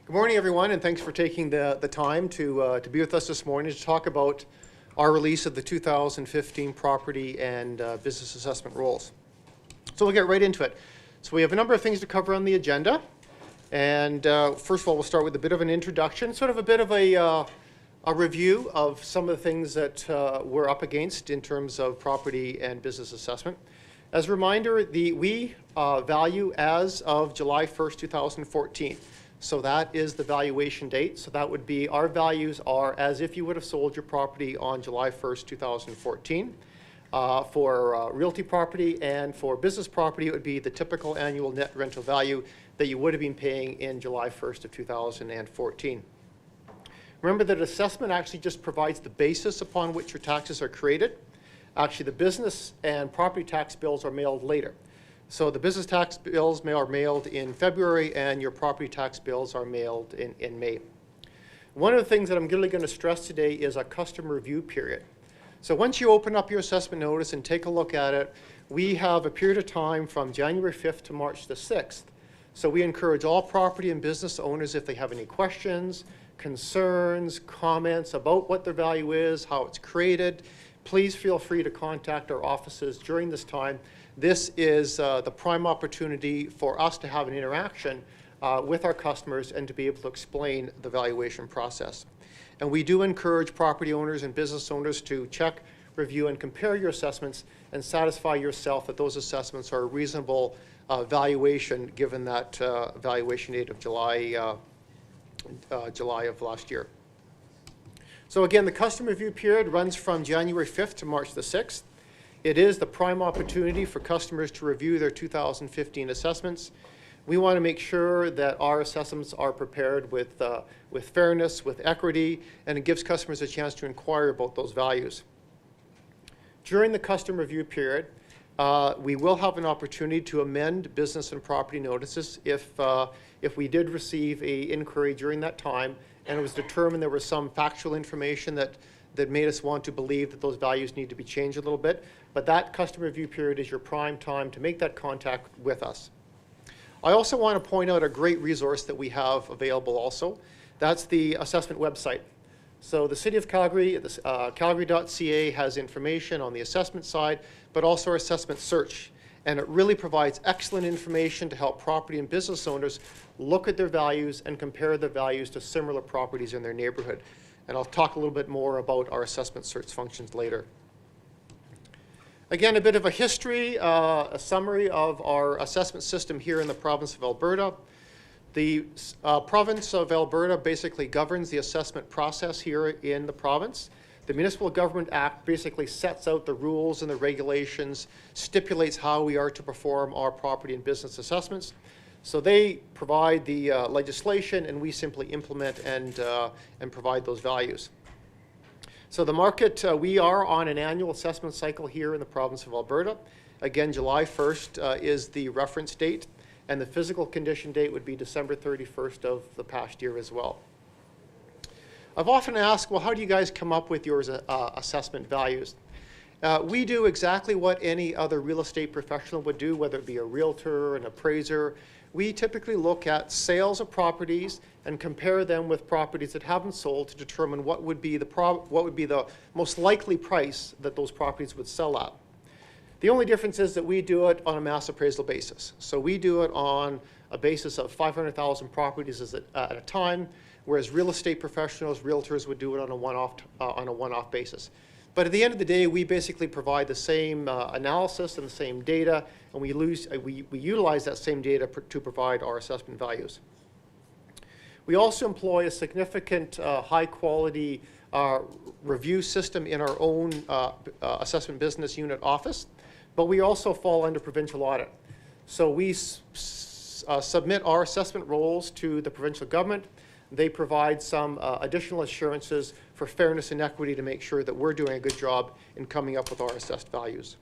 Good morning, everyone, and thanks for taking the time to be with us this morning to talk about our release of the 2015 property and business assessment rules. So we'll get right into it. So we have a number of things to cover on the agenda. And first of all, we'll start with a bit of an introduction, sort of a bit of a review of some of the things that we're up against in terms of property and business assessment. As a reminder, we value as of July 1st, 2014. So that is the valuation date. So that would be, our values are as if you would have sold your property on July 1st, 2014. For realty property and for business property, it would be the typical annual net rental value that you would have been paying in July 1st of 2014. Remember that assessment actually just provides the basis upon which your taxes are created. Actually, the business and property tax bills are mailed later. So the business tax bills are mailed in February and your property tax bills are mailed in May. One of the things that I'm really going to stress today is a customer review period. So once you open up your assessment notice and take a look at it, we have a period of time from January 5th to March the 6th. So we encourage all property and business owners, if they have any questions, concerns, comments about what their value is, how it's created, please feel free to contact our offices during this time. This is the prime opportunity for us to have an interaction with our customers and to be able to explain the valuation process. And we do encourage property owners and business owners to check, review, and compare your assessments and satisfy yourself that those assessments are a reasonable valuation given that valuation date of July of last year. So again, the customer review period runs from January 5th to March the 6th. It is the prime opportunity for customers to review their 2015 assessments. We want to make sure that our assessments are prepared with fairness, with equity, and it gives customers a chance to inquire about those values. During the customer review period, we will have an opportunity to amend business and property notices if we did receive an inquiry during that time and it was determined there was some factual information that made us want to believe that those values need to be changed a little bit. But that customer review period is your prime time to make that contact with us. I also want to point out a great resource that we have available also. That's the assessment website. So the City of Calgary, calgary.ca has information on the assessment side, but also our assessment search. And it really provides excellent information to help property and business owners look at their values and compare their values to similar properties in their neighborhood. And I'll talk a little bit more about our assessment search functions later. Again, a bit of a history, a summary of our assessment system here in the province of Alberta. The province of Alberta basically governs the assessment process here in the province. The Municipal Government Act basically sets out the rules and the regulations, stipulates how we are to perform our property and business assessments. So they provide the legislation and we simply implement and provide those values. So the market, we are on an annual assessment cycle here in the province of Alberta. Again, July 1st is the reference date, and the physical condition date would be December 31st of the past year as well. I've often asked, well, how do you guys come up with your assessment values? We do exactly what any other real estate professional would do, whether it be a realtor, an appraiser. We typically look at sales of properties and compare them with properties that haven't sold to determine what would be the most likely price that those properties would sell at. The only difference is that we do it on a mass appraisal basis. So we do it on a basis of 500,000 properties at a time, whereas real estate professionals, realtors, would do it on a one-off basis. But at the end of the day, we basically provide the same analysis and the same data, and we utilize that same data to provide our assessment values. We also employ a significant high-quality review system in our own assessment business unit office, but we also fall under provincial audit. So we submit our assessment roles to the provincial government. They provide some additional assurances for fairness and equity to make sure that we're doing a good job in coming up with our assessed values.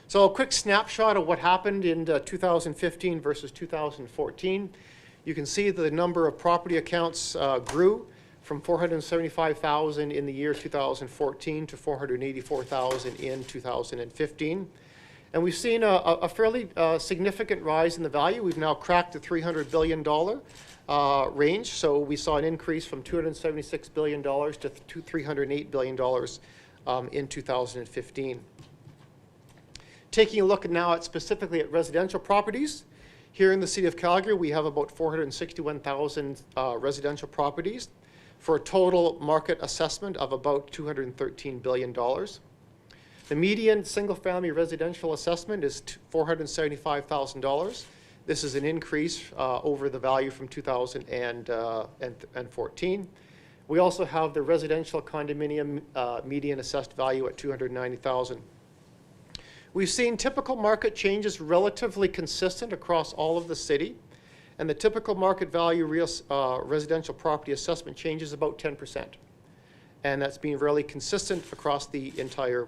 So a quick snapshot of what happened in 2015 versus 2014. You can see that the number of property accounts grew from 475,000 in the year 2014 to 484,000 in 2015. And we've seen a fairly significant rise in the value. We've now cracked the $300 billion range. So we saw an increase from $276 billion to $308 billion in 2015. Taking a look now specifically at residential properties, here in the City of Calgary, we have about 461,000 residential properties for a total market assessment of about $213 billion. The median single-family residential assessment is $475,000. This is an increase over the value from 2014. We also have the residential condominium median assessed value at $290,000. We've seen typical market changes relatively consistent across all of the city, and the typical market value residential property assessment change is about 10%. And that's been really consistent across the entire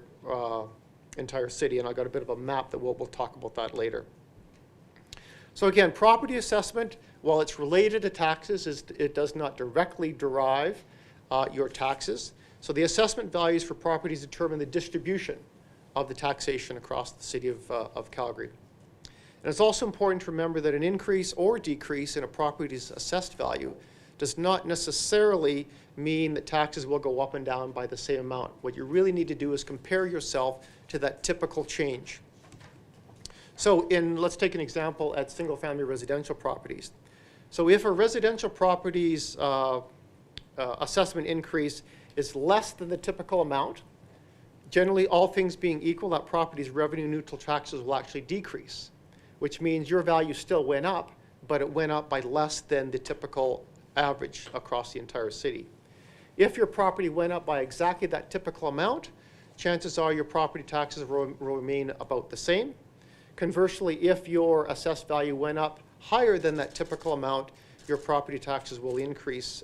city, and I've got a bit of a map that we'll talk about that later. So again, property assessment, while it's related to taxes, it does not directly derive your taxes. So the assessment values for properties determine the distribution of the taxation across the City of Calgary. And it's also important to remember that an increase or decrease in a property's assessed value does not necessarily mean that taxes will go up and down by the same amount. What you really need to do is compare yourself to that typical change. So let's take an example at single-family residential properties. So if a residential property's assessment increase is less than the typical amount, generally, all things being equal, that property's revenue-neutral taxes will actually decrease, which means your value still went up, but it went up by less than the typical average across the entire city. If your property went up by exactly that typical amount, chances are your property taxes will remain about the same. Conversely, if your assessed value went up higher than that typical amount, your property taxes will increase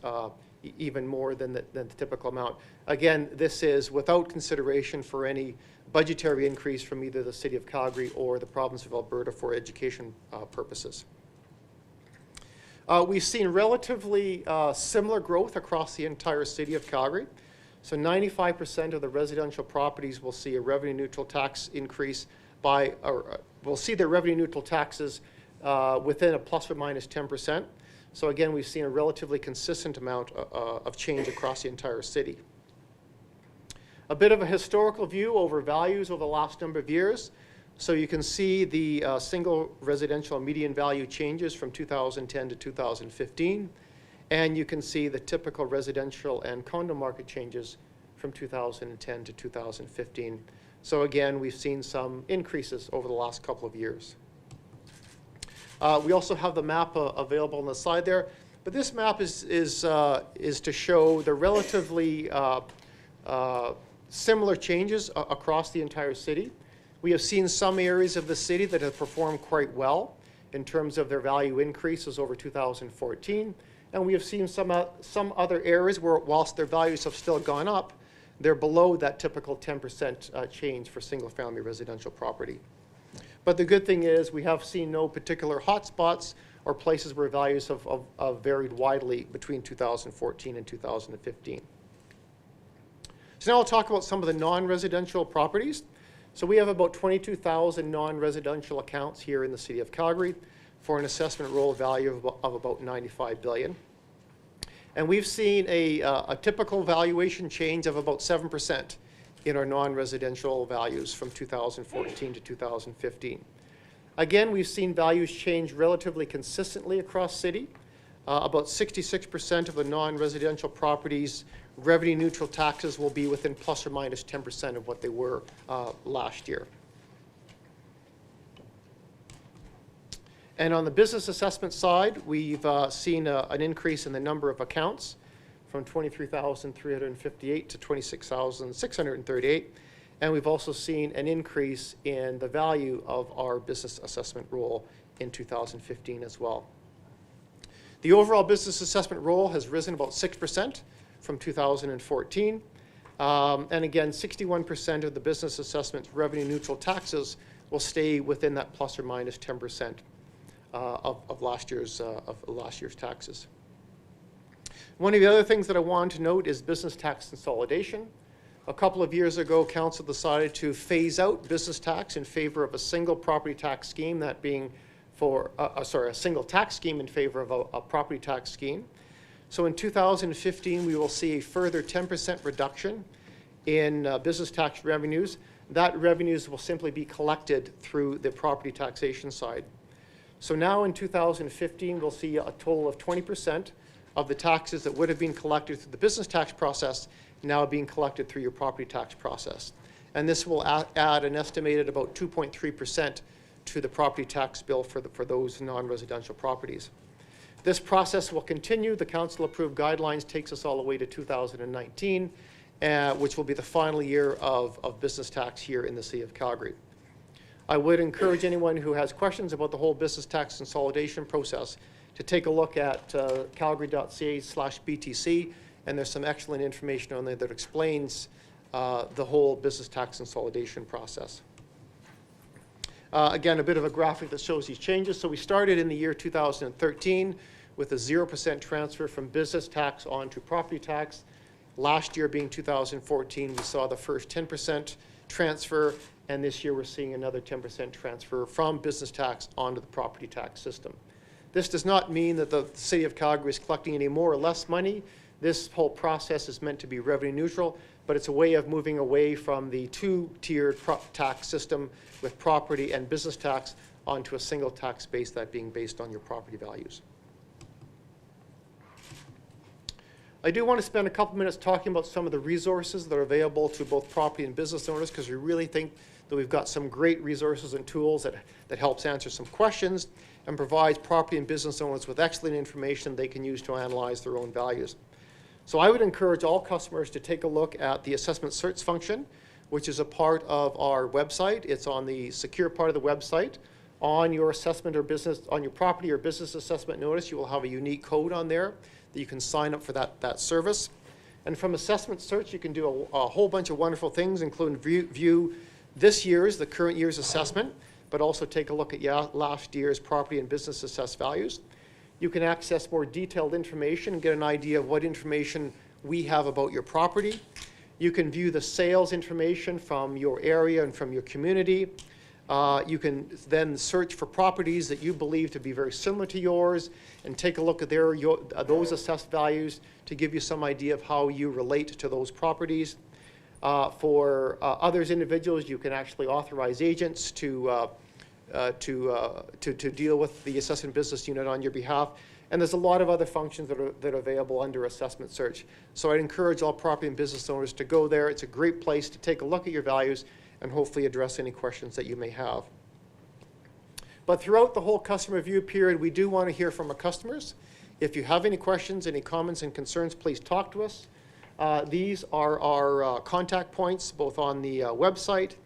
even more than the typical amount. Again, this is without consideration for any budgetary increase from either the City of Calgary or the province of Alberta for education purposes. We've seen relatively similar growth across the entire City of Calgary. So 95% of the residential properties will see a revenue-neutral tax increase will see their revenue-neutral taxes within a plus or minus 10%. So again, we've seen a relatively consistent amount of change across the entire city. A bit of a historical view over values over the last number of years. So you can see the single residential median value changes from 2010 to 2015. And you can see the typical residential and condo market changes from 2010 to 2015. So again, we've seen some increases over the last couple of years. We also have the map available on the slide there. But this map is to show the relatively similar changes across the entire city. We have seen some areas of the city that have performed quite well in terms of their value increases over 2014. And we have seen some other areas where, whilst their values have still gone up, they're below that typical 10% change for single-family residential property. But the good thing is we have seen no particular hotspots or places where values have varied widely between 2014 and 2015. So now I'll talk about some of the non-residential properties. So we have about 22,000 non-residential accounts here in the City of Calgary for an assessment roll value of about $95 billion. And we've seen a typical valuation change of about 7% in our non-residential values from 2014 to 2015. Again, we've seen values change relatively consistently across city. About 66% of the non-residential properties' revenue-neutral taxes will be within plus or minus 10% of what they were last year. And on the business assessment side, we've seen an increase in the number of accounts from 23,358 to 26,638. And we've also seen an increase in the value of our business assessment roll in 2015 as well. The overall business assessment roll has risen about 6% from 2014. And again, 61% of the business assessment's revenue-neutral taxes will stay within that plus or minus 10% of last year's taxes. One of the other things that I wanted to note is business tax consolidation. A couple of years ago, Council decided to phase out business tax in favor of a single property tax scheme, that being for, a single tax scheme in favor of a property tax scheme. So in 2015, we will see a further 10% reduction in business tax revenues. That revenues will simply be collected through the property taxation side. So now in 2015, we'll see a total of 20% of the taxes that would have been collected through the business tax process now being collected through your property tax process. And this will add an estimated about 2.3% to the property tax bill for those non-residential properties. This process will continue. The council-approved guidelines takes us all the way to 2019, which will be the final year of business tax here in the City of Calgary. I would encourage anyone who has questions about the whole business tax consolidation process to take a look at calgary.ca/BTC, and there's some excellent information on there that explains the whole business tax consolidation process. Again, a bit of a graphic that shows these changes. So we started in the year 2013 with a 0% transfer from business tax onto property tax. Last year being 2014, we saw the first 10% transfer, and this year we're seeing another 10% transfer from business tax onto the property tax system. This does not mean that the City of Calgary is collecting any more or less money. This whole process is meant to be revenue neutral, but it's a way of moving away from the two-tiered tax system with property and business tax onto a single tax base, that being based on your property values. I do want to spend a couple minutes talking about some of the resources that are available to both property and business owners, because we really think that we've got some great resources and tools that helps answer some questions and provides property and business owners with excellent information they can use to analyze their own values. So I would encourage all customers to take a look at the assessment search function, which is a part of our website. It's on the secure part of the website. On your assessment or business, on your property or business assessment notice, you will have a unique code on there that you can sign up for that service. And from assessment search, you can do a whole bunch of wonderful things, including view the current year's assessment, but also take a look at last year's property and business assessed values. You can access more detailed information and get an idea of what information we have about your property. You can view the sales information from your area and from your community. You can then search for properties that you believe to be very similar to yours and take a look at those assessed values to give you some idea of how you relate to those properties. For others individuals, you can actually authorize agents to deal with the assessment business unit on your behalf. And there's a lot of other functions that are available under assessment search. So I'd encourage all property and business owners to go there. It's a great place to take a look at your values and hopefully address any questions that you may have. But throughout the whole customer review period, we do want to hear from our customers. If you have any questions, any comments and concerns, please talk to us. These are our contact points, both on the website.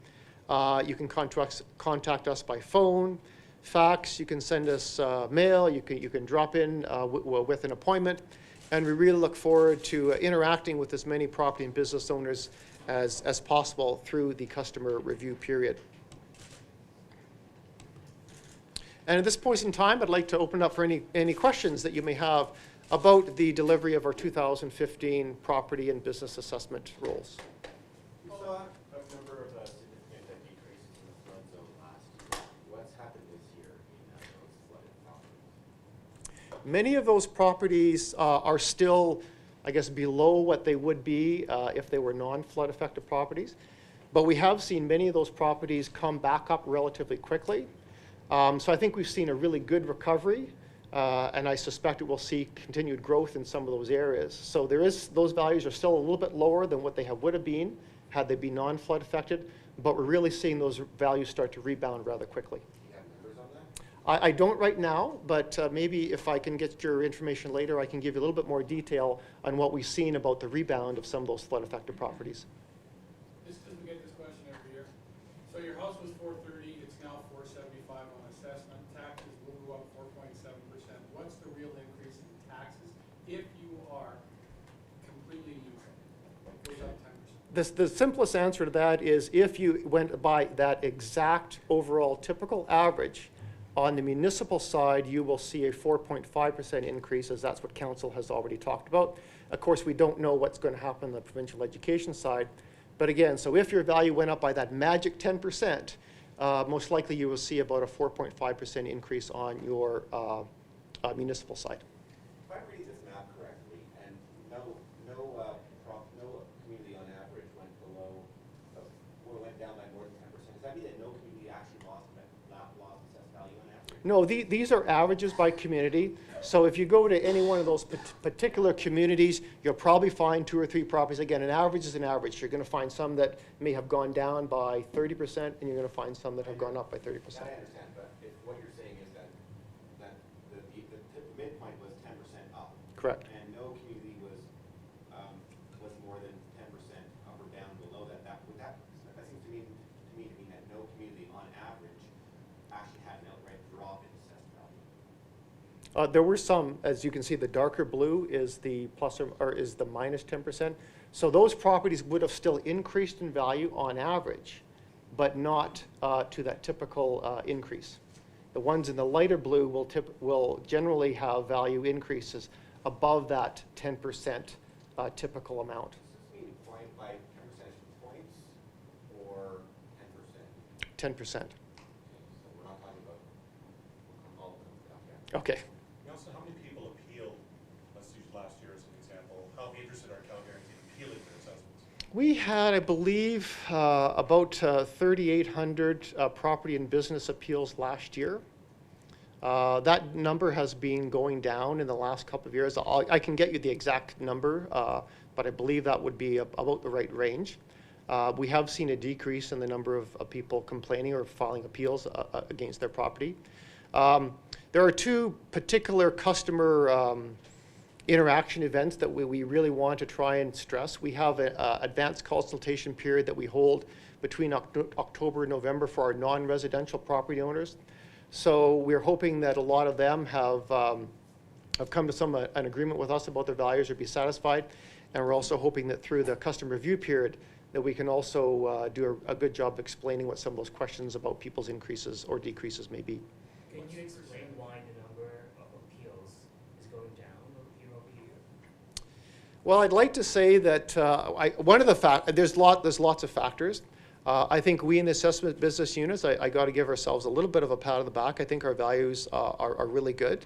You can contact us by phone, fax. You can send us mail. You can drop in with an appointment. And we really look forward to interacting with as many property and business owners as possible through the customer review period. And at this point in time, I'd like to open up for any questions that you may have about the delivery of our 2015 property and business assessment rules. We saw a number of significant decreases in the flood zone last year. What's happened this year in those flooded properties? Many of those properties are still, I guess, below what they would be if they were non-flood affected properties. But we have seen many of those properties come back up relatively quickly. So I think we've seen a really good recovery, and I suspect it will see continued growth in some of those areas. So those values are still a little bit lower than what they would have been had they been non-flood affected, but we're really seeing those values start to rebound rather quickly. Do you have numbers on that? I don't right now, but maybe if I can get your information later, I can give you a little bit more detail on what we've seen about the rebound of some of those flood affected properties. Just because we get this question every year. So your house was $430, it's now $475 on assessment. Taxes will go up 4.7%. What's the real increase in taxes if you are completely neutral? It goes up 10%. The simplest answer to that is if you went by that exact overall typical average, on the municipal side, you will see a 4.5% increase, as that's what council has already talked about. Of course, we don't know what's going to happen on the provincial education side, But again, so if your value went up by that magic 10%, most likely you will see about a 4.5% increase on your municipal side. If I'm reading this map correctly, and no community on average went below, or went down by more than 10%, does that mean that no community actually lost assessed value on average? No, these are averages by community. So if you go to any one of those particular communities, you'll probably find 2 or 3 properties. Again, an average is an average. You're going to find some that may have gone down by 30%, and you're going to find some that have gone up by 30%. I understand, but if what you're saying is that the midpoint was 10% up. Correct. And no community was more than 10% up or down below that. That seems to me to mean that no community on average actually had an outright drop in assessed value. There were some, as you can see, the darker blue is the is the minus 10%. So those properties would have still increased in value on average, but not to that typical increase. The ones in the lighter blue will generally have value increases above that 10% typical amount. Does this mean by 10 percentage points or 10%? 10%. So we're not talking about all of them. Okay. Nelson, how many people appealed, let's use last year as an example, how many interested are Calgarians in appealing their assessments? We had, I believe, about 3,800 property and business appeals last year. That number has been going down in the last couple of years. I can get you the exact number, but I believe that would be about the right range. We have seen a decrease in the number of people complaining or filing appeals against their property. There are 2 particular customer interaction events that we really want to try and stress. We have an advanced consultation period that we hold between October and November for our non-residential property owners. So we're hoping that a lot of them have come to an agreement with us about their values or be satisfied. And we're also hoping that through the customer review period that we can also do a good job explaining what some of those questions about people's increases or decreases may be. Can you explain why the number of appeals is going down year over year? Well, I'd like to say that one of the there's lots of factors. I think we in the assessment business units, I got to give ourselves a little bit of a pat on the back. I think our values are really good.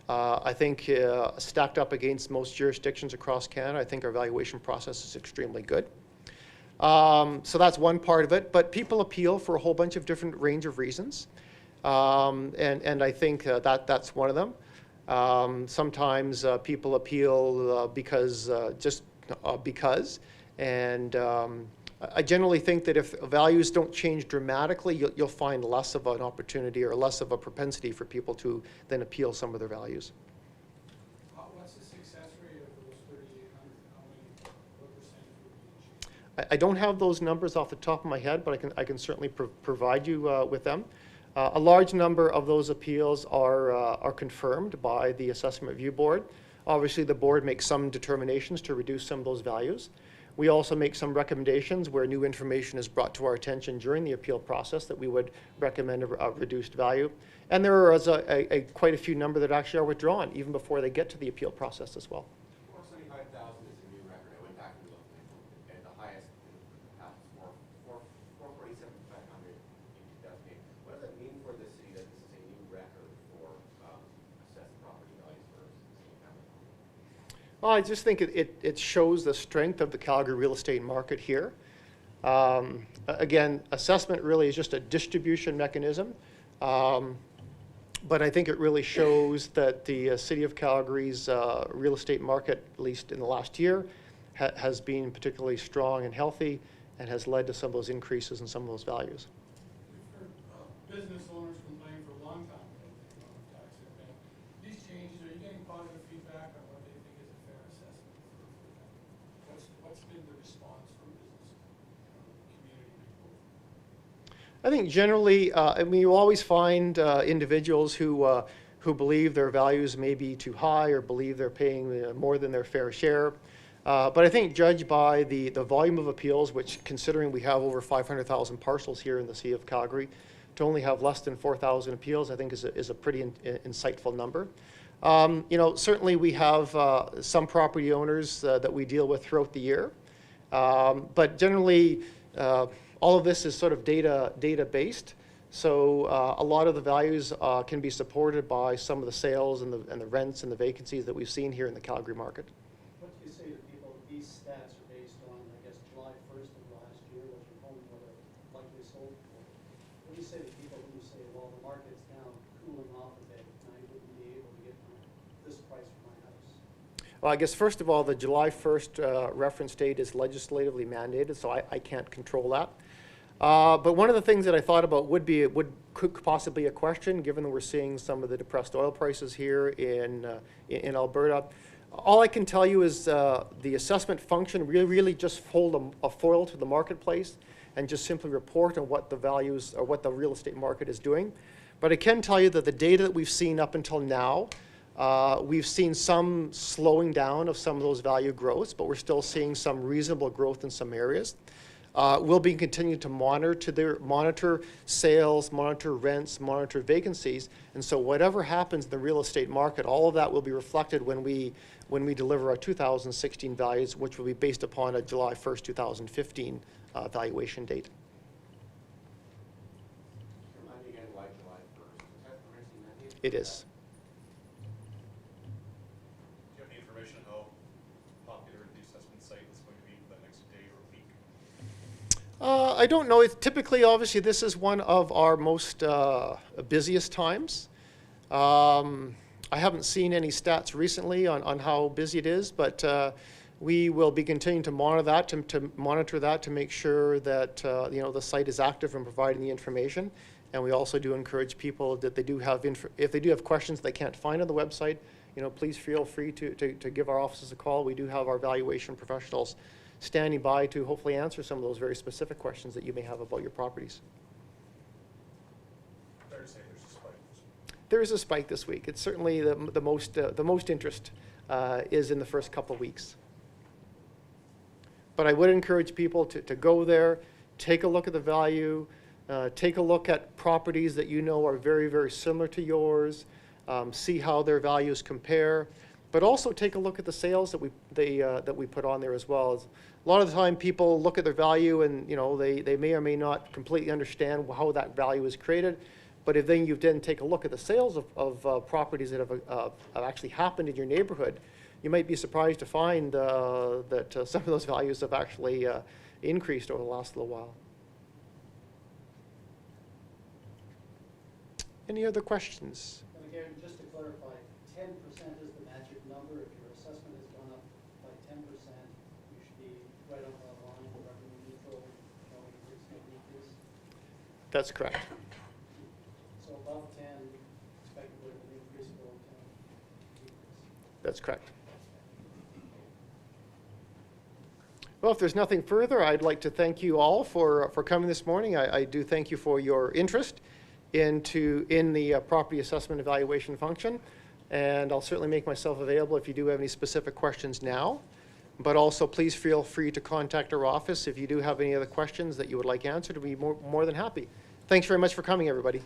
I think stacked up against most jurisdictions across Canada, I think our valuation process is extremely good. So that's one part of it. But people appeal for a whole bunch of different range of reasons. And I think that's one of them. Sometimes people appeal because. And I generally think that if values don't change dramatically, you'll find less of an opportunity or less of a propensity for people to then appeal some of their values. What's the success rate of those 3,800? What percentage would be achieved? I don't have those numbers off the top of my head, but I can certainly provide you with them. A large number of those appeals are confirmed by the Assessment Review Board. Obviously, the board makes some determinations to reduce some of those values. We also make some recommendations where new information is brought to our attention during the appeal process that we would recommend a reduced value. And there is quite a few number that actually are withdrawn even before they get to the appeal process as well. 475,000 is a new record. I went back and looked, and the highest in the past is 447,500 in 2008. What does it mean for the city that this is a new record for assessed property values for the city of Calgary? Well, I just think it shows the strength of the Calgary real estate market here. Again, assessment really is just a distribution mechanism. But I think it really shows that the City of Calgary's real estate market, at least in the last year, has been particularly strong and healthy and has led to some of those increases in some of those values. We've heard business owners complain for a long time about the taxes. These changes, are you getting positive feedback on what they think is a fair assessment for them? What's been the response from business community people? I think generally, I mean, you always find individuals who believe their values may be too high or believe they're paying more than their fair share. But I think judged by the volume of appeals, which considering we have over 500,000 parcels here in the City of Calgary, to only have less than 4,000 appeals, I think is a pretty insightful number. You know, certainly we have some property owners that we deal with throughout the year. But generally, all of this is sort of data-based. So a lot of the values can be supported by some of the sales and the rents and the vacancies that we've seen here in the Calgary market. What do you say to people, these stats are based on, I guess, July 1st of last year, what your home would have likely sold for? What do you say to people who say, well, the market's now cooling off a bit, and I wouldn't be able to get this price for my house? Well, I guess first of all, the July 1st reference date is legislatively mandated, so I can't control that. But one of the things that I thought about could possibly a question, given that we're seeing some of the depressed oil prices here in Alberta. All I can tell you is the assessment function really just hold a foil to the marketplace and just simply report on what the values or what the real estate market is doing. But I can tell you that the data that we've seen up until now, we've seen some slowing down of some of those value growths, but we're still seeing some reasonable growth in some areas. We'll be continuing to monitor sales, monitor rents, monitor vacancies, and so whatever happens in the real estate market, all of that will be reflected when we deliver our 2016 values, which will be based upon a July 1st, 2015 valuation date. Remind me again why July 1st. Is that provincially mandated? It is. Do you have any information on how popular the assessment site is going to be for the next day or week? I don't know. Typically, obviously, this is one of our most busiest times. I haven't seen any stats recently on how busy it is, but we will be continuing to monitor that to make sure that the site is active in providing the information. And we also do encourage people that if they do have questions they can't find on the website, please feel free to give our offices a call. We do have our valuation professionals standing by to hopefully answer some of those very specific questions that you may have about your properties. Fair to say there's a spike this week. There is a spike this week. It's certainly the most interest is in the first couple of weeks. But I would encourage people to go there, take a look at the value, take a look at properties that you know are very, very similar to yours, see how their values compare, but also take a look at the sales that we put on there as well. A lot of the time people look at their value and they may or may not completely understand how that value is created. But if then you take a look at the sales of properties that have actually happened in your neighborhood, you might be surprised to find that some of those values have actually increased over the last little while. Any other questions? And again, just to clarify, 10% is the magic number. If your assessment has gone up by 10%, you should be right on the line with revenue neutral, no increase, no decrease. That's correct. So above 10, expect a bit of an increase, below 10, decrease. That's correct. Well, if there's nothing further, I'd like to thank you all for coming this morning. I do thank you for your interest in the property assessment evaluation function, and I'll certainly make myself available if you do have any specific questions now. But also, please feel free to contact our office if you do have any other questions that you would like answered. We'd be more than happy. Thanks very much for coming, everybody.